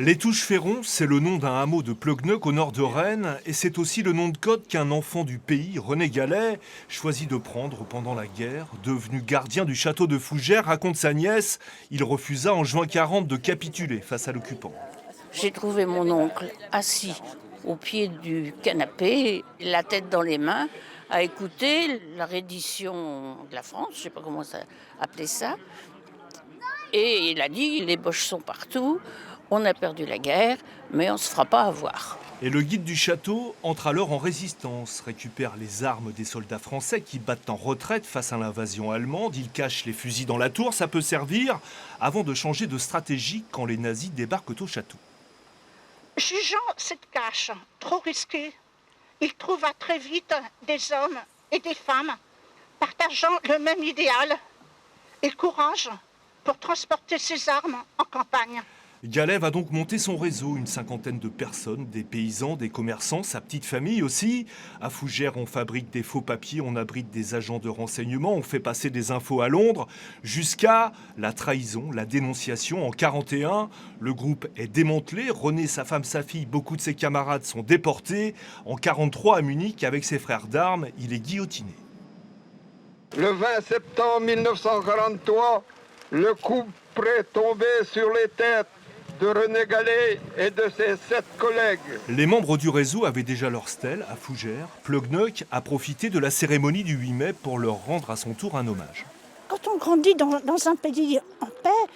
Les Touches-Ferron, c'est le nom d'un hameau de Pleugneuc au nord de Rennes et c'est aussi le nom de code qu'un enfant du pays, René Gallet, choisit de prendre pendant la guerre. Devenu gardien du château de Fougères, raconte sa nièce, il refusa en juin 40 de capituler face à l'occupant. J'ai trouvé mon oncle assis au pied du canapé, la tête dans les mains, à écouter la reddition de la France, je ne sais pas comment ça appelait ça. Et il a dit, les Boches sont partout, on a perdu la guerre, mais on ne se fera pas avoir. Et le guide du château entre alors en résistance, récupère les armes des soldats français qui battent en retraite face à l'invasion allemande. Il cache les fusils dans la tour, ça peut servir, avant de changer de stratégie quand les nazis débarquent au château. Jugeant cette cache trop risquée, il trouva très vite des hommes et des femmes partageant le même idéal et courage pour transporter ses armes en campagne. Gallet va donc monter son réseau, une cinquantaine de personnes, des paysans, des commerçants, sa petite famille aussi. À Fougères, on fabrique des faux papiers, on abrite des agents de renseignement, on fait passer des infos à Londres, jusqu'à la trahison, la dénonciation. En 41, le groupe est démantelé, René, sa femme, sa fille, beaucoup de ses camarades sont déportés. En 43, à Munich, avec ses frères d'armes, il est guillotiné. Le 20 septembre 1943, le coup près tombé sur les têtes de René Gallet et de ses 7 collègues. Les membres du réseau avaient déjà leur stèle à Fougères. Pleugneuc a profité de la cérémonie du 8 mai pour leur rendre à son tour un hommage. Quand on grandit dans un pays en paix,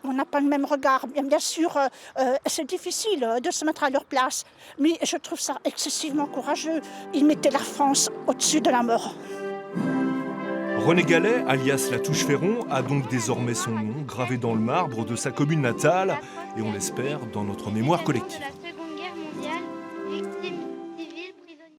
on n'a pas le même regard. Bien sûr, c'est difficile de se mettre à leur place, mais je trouve ça excessivement courageux. Ils mettaient la France au-dessus de la mort. René Gallet, alias la Touche-Ferron, a donc désormais son nom gravé dans le marbre de sa commune natale et on l'espère dans notre mémoire collective.